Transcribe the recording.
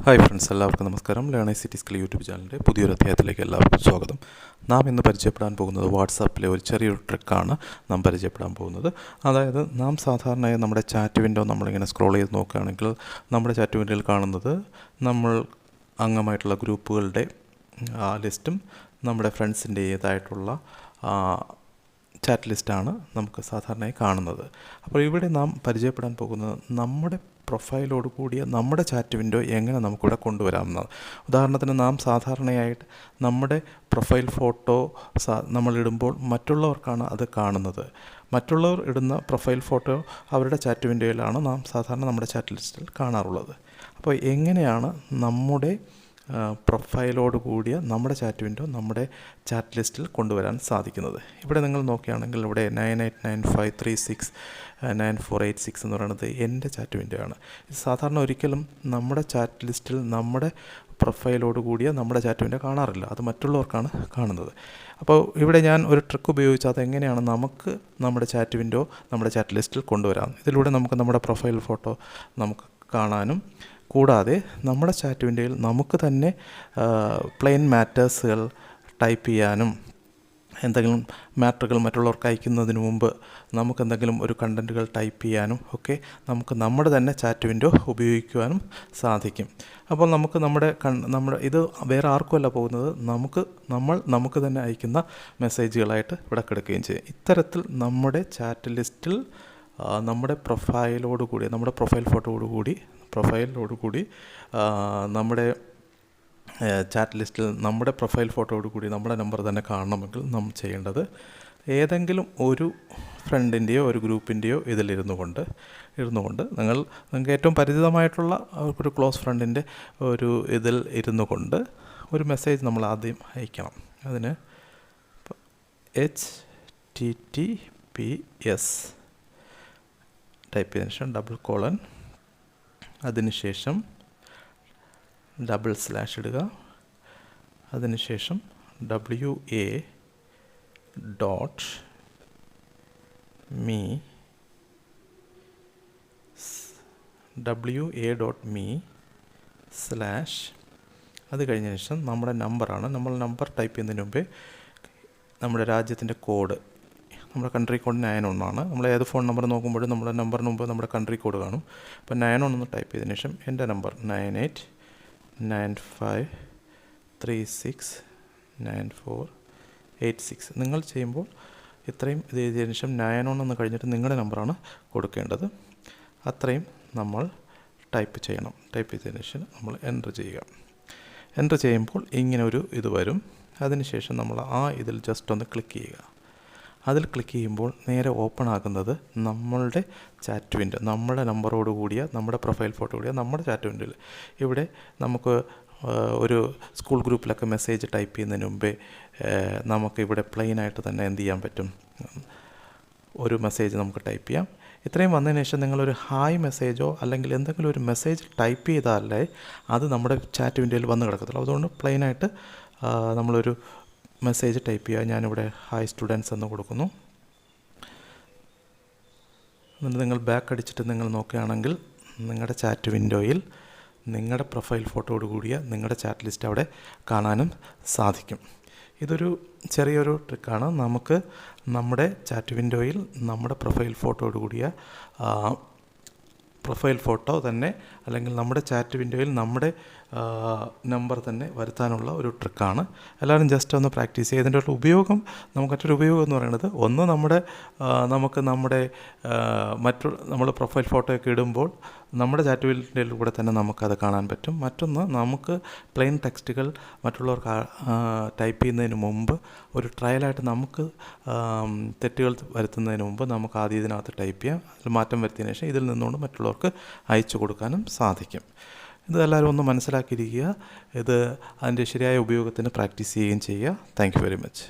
Hi friends, എല്ലാവർക്കും നമസ്കാരം. Learners city skill YouTube ചാനലിൻ്റെ പുതിയൊരു അധ്യായത്തിലേക്ക് എല്ലാവർക്കും സ്വാഗതം. നാം ഇന്ന് പരിചയപ്പെടാൻ പോകുന്നത് വാട്സാപ്പിലെ ഒരു ചെറിയൊരു ട്രിക്കാണ് നാം പരിചയപ്പെടാൻ പോകുന്നത്. അതായത് നാം സാധാരണയായി നമ്മുടെ ചാറ്റ് വിൻഡോ നമ്മളിങ്ങനെ സ്ക്രോൾ ചെയ്ത് നോക്കുകയാണെങ്കിൽ നമ്മുടെ ചാറ്റ് വിൻഡോയിൽ കാണുന്നത് നമ്മൾ അംഗമായിട്ടുള്ള ഗ്രൂപ്പുകളുടെ ലിസ്റ്റും നമ്മുടെ ഫ്രണ്ട്സിൻ്റേതായിട്ടുള്ള ചാറ്റ് ലിസ്റ്റാണ് നമുക്ക് സാധാരണയായി കാണുന്നത്. അപ്പോൾ ഇവിടെ നാം പരിചയപ്പെടാൻ പോകുന്നത് നമ്മുടെ പ്രൊഫൈലോട് കൂടിയ നമ്മുടെ ചാറ്റ് വിൻഡോ എങ്ങനെ നമുക്കിവിടെ കൊണ്ടുവരാമെന്നാണ്. ഉദാഹരണത്തിന് നാം സാധാരണയായിട്ട് നമ്മുടെ പ്രൊഫൈൽ ഫോട്ടോ നമ്മളിടുമ്പോൾ മറ്റുള്ളവർക്കാണ് അത് കാണുന്നത്. മറ്റുള്ളവർ ഇടുന്ന പ്രൊഫൈൽ ഫോട്ടോ അവരുടെ ചാറ്റ് വിൻഡോയിലാണ് നാം സാധാരണ നമ്മുടെ ചാറ്റ് ലിസ്റ്റിൽ കാണാറുള്ളത്. അപ്പോൾ എങ്ങനെയാണ് നമ്മുടെ പ്രൊഫൈലോട് കൂടിയ നമ്മുടെ ചാറ്റ് വിൻഡോ നമ്മുടെ ചാറ്റ് ലിസ്റ്റിൽ കൊണ്ടുവരാൻ സാധിക്കുന്നത്? ഇവിടെ നിങ്ങൾ നോക്കുകയാണെങ്കിൽ ഇവിടെ 9895369486 എന്ന് പറയുന്നത് എൻ്റെ ചാറ്റ് വിൻഡോ ആണ്. ഇത് സാധാരണ ഒരിക്കലും നമ്മുടെ ചാറ്റ് ലിസ്റ്റിൽ നമ്മുടെ പ്രൊഫൈലോട് കൂടിയ നമ്മുടെ ചാറ്റ് വിൻഡോ കാണാറില്ല, അത് മറ്റുള്ളവർക്കാണ് കാണുന്നത്. അപ്പോൾ ഇവിടെ ഞാൻ ഒരു ട്രിക്ക് ഉപയോഗിച്ച് അതെങ്ങനെയാണ് നമുക്ക് നമ്മുടെ ചാറ്റ് വിൻഡോ നമ്മുടെ ചാറ്റ് ലിസ്റ്റിൽ കൊണ്ടുവരാം. ഇതിലൂടെ നമുക്ക് നമ്മുടെ പ്രൊഫൈൽ ഫോട്ടോ നമുക്ക് കാണാനും കൂടാതെ നമ്മുടെ ചാറ്റ് വിൻഡോയിൽ നമുക്ക് തന്നെ പ്ലെയിൻ മാറ്റേഴ്സുകൾ ടൈപ്പ് ചെയ്യാനും എന്തെങ്കിലും മാറ്ററുകൾ മറ്റുള്ളവർക്ക് അയക്കുന്നതിന് മുമ്പ് നമുക്കെന്തെങ്കിലും ഒരു കണ്ടൻറ്റുകൾ ടൈപ്പ് ചെയ്യാനും ഒക്കെ നമുക്ക് നമ്മുടെ തന്നെ ചാറ്റ് വിൻഡോ ഉപയോഗിക്കുവാനും സാധിക്കും. അപ്പോൾ നമുക്ക് നമ്മുടെ ഇത് വേറെ ആർക്കുമല്ല പോകുന്നത്, നമുക്ക് തന്നെ അയക്കുന്ന മെസ്സേജുകളായിട്ട് ഇവിടെ കിടക്കുകയും ചെയ്യും. ഇത്തരത്തിൽ നമ്മുടെ ചാറ്റ് ലിസ്റ്റിൽ നമ്മുടെ പ്രൊഫൈലോട് കൂടി നമ്മുടെ പ്രൊഫൈൽ ഫോട്ടോയോട് കൂടി നമ്മുടെ ചാറ്റ് ലിസ്റ്റിൽ നമ്മുടെ പ്രൊഫൈൽ ഫോട്ടോയോട് കൂടി നമ്മുടെ നമ്പർ തന്നെ കാണണമെങ്കിൽ നാം ചെയ്യേണ്ടത് ഏതെങ്കിലും ഒരു ഫ്രണ്ടിൻ്റെയോ ഒരു ഗ്രൂപ്പിൻ്റെയോ ഇതിലിരുന്നു കൊണ്ട് നിങ്ങൾക്ക് ഏറ്റവും പരിചിതമായിട്ടുള്ള ഒരു ക്ലോസ് ഫ്രണ്ടിൻ്റെ ഒരു ഇതിൽ ഇരുന്നു കൊണ്ട് ഒരു മെസ്സേജ് നമ്മൾ ആദ്യം അയക്കണം. അതിന് HTTPS ടൈപ്പ് ചെയ്തതിന് ശേഷം $: അതിനുശേഷം / ഇടുക. അതിനുശേഷം WA.me അത് കഴിഞ്ഞ ശേഷം നമ്മുടെ നമ്പറാണ്. നമ്മൾ നമ്പർ ടൈപ്പ് ചെയ്യുന്നതിന് മുമ്പേ നമ്മുടെ രാജ്യത്തിൻ്റെ കോഡ്, നമ്മുടെ കൺട്രി കോഡ് 91 ആണ്. നമ്മൾ ഏത് ഫോൺ നമ്പർ നോക്കുമ്പോഴും നമ്മുടെ നമ്പറിന് മുമ്പ് നമ്മുടെ കൺട്രി കോഡ് കാണും. അപ്പോൾ 91 ടൈപ്പ് ചെയ്തതിന് ശേഷം എൻ്റെ നമ്പർ 9895369486. നിങ്ങൾ ചെയ്യുമ്പോൾ ഇത്രയും ഇത് എഴുതിയതിന് ശേഷം 91 എന്ന് കഴിഞ്ഞിട്ട് നിങ്ങളുടെ നമ്പറാണ് കൊടുക്കേണ്ടത്. അത്രയും നമ്മൾ ടൈപ്പ് ചെയ്യണം. ടൈപ്പ് ചെയ്തതിന് ശേഷം നമ്മൾ എൻ്റർ ചെയ്യുക. എൻ്റർ ചെയ്യുമ്പോൾ ഇങ്ങനെ ഒരു ഇത് വരും. അതിനുശേഷം നമ്മൾ ഇതിൽ ജസ്റ്റ് ഒന്ന് ക്ലിക്ക് ചെയ്യുക. അതിൽ ക്ലിക്ക് ചെയ്യുമ്പോൾ നേരെ ഓപ്പൺ ആകുന്നത് നമ്മളുടെ ചാറ്റ് വിൻഡോ, നമ്മുടെ നമ്പറോട് കൂടിയ നമ്മുടെ പ്രൊഫൈൽ ഫോട്ടോ കൂടിയ നമ്മുടെ ചാറ്റ് വിൻഡോയിൽ. ഇവിടെ നമുക്ക് ഒരു സ്കൂൾ ഗ്രൂപ്പിലൊക്കെ മെസ്സേജ് ടൈപ്പ് ചെയ്യുന്നതിന് മുമ്പേ നമുക്കിവിടെ പ്ലെയിനായിട്ട് തന്നെ എന്ത് ചെയ്യാൻ പറ്റും, ഒരു മെസ്സേജ് നമുക്ക് ടൈപ്പ് ചെയ്യാം. ഇത്രയും വന്നതിന് ശേഷം നിങ്ങളൊരു ഹായ് മെസ്സേജോ അല്ലെങ്കിൽ എന്തെങ്കിലും ഒരു മെസ്സേജ് ടൈപ്പ് ചെയ്താലേ അത് നമ്മുടെ ചാറ്റ് വിൻഡോയിൽ വന്ന് കിടക്കത്തുള്ളൂ. അതുകൊണ്ട് പ്ലെയിനായിട്ട് നമ്മളൊരു മെസ്സേജ് ടൈപ്പ് ചെയ്യുക. ഞാനിവിടെ ഹായ് സ്റ്റുഡൻസ് എന്ന് കൊടുക്കുന്നു. എന്നിട്ട് നിങ്ങൾ ബാക്ക് അടിച്ചിട്ട് നിങ്ങൾ നോക്കുകയാണെങ്കിൽ നിങ്ങളുടെ ചാറ്റ് വിൻഡോയിൽ നിങ്ങളുടെ പ്രൊഫൈൽ ഫോട്ടോയോട് കൂടിയ നിങ്ങളുടെ ചാറ്റ് ലിസ്റ്റ് അവിടെ കാണാനും സാധിക്കും. ഇതൊരു ചെറിയൊരു ട്രിക്കാണ്. നമുക്ക് നമ്മുടെ ചാറ്റ് വിൻഡോയിൽ നമ്മുടെ പ്രൊഫൈൽ ഫോട്ടോയോട് കൂടിയ പ്രൊഫൈൽ ഫോട്ടോ തന്നെ അല്ലെങ്കിൽ നമ്മുടെ ചാറ്റ് വിൻഡോയിൽ നമ്മുടെ നമ്പർ തന്നെ വരുത്താനുള്ള ഒരു ട്രിക്കാണ്. എല്ലാവരും ജസ്റ്റ് ഒന്ന് പ്രാക്ടീസ് ചെയ്യുക. ഇതിൻ്റെ ഒരു ഉപയോഗം, മറ്റൊരു ഉപയോഗം എന്ന് പറയുന്നത്, ഒന്ന് നമുക്ക് നമ്മൾ പ്രൊഫൈൽ ഫോട്ടോയൊക്കെ ഇടുമ്പോൾ നമ്മുടെ ചാറ്റ് വിൻഡോയിലൂടെ തന്നെ നമുക്കത് കാണാൻ പറ്റും. മറ്റൊന്ന്, നമുക്ക് പ്ലെയിൻ ടെക്സ്റ്റുകൾ മറ്റുള്ളവർക്ക് ടൈപ്പ് ചെയ്യുന്നതിന് മുമ്പ് ഒരു ട്രയലായിട്ട് നമുക്ക് തെറ്റുകൾ വരുത്തുന്നതിന് മുമ്പ് നമുക്ക് ആദ്യം ഇതിനകത്ത് ടൈപ്പ് ചെയ്യാം. അതിൽ മാറ്റം വരുത്തിയതിന് ശേഷം ഇതിൽ നിന്നുകൊണ്ട് മറ്റുള്ളവർക്ക് അയച്ചു കൊടുക്കാനും സാധിക്കും. ഇതെല്ലാവരും ഒന്ന് മനസ്സിലാക്കിയിരിക്കുക. അതിൻ്റെ ശരിയായ ഉപയോഗത്തിന് പ്രാക്ടീസ് ചെയ്യുകയും ചെയ്യുക. Thank you very much.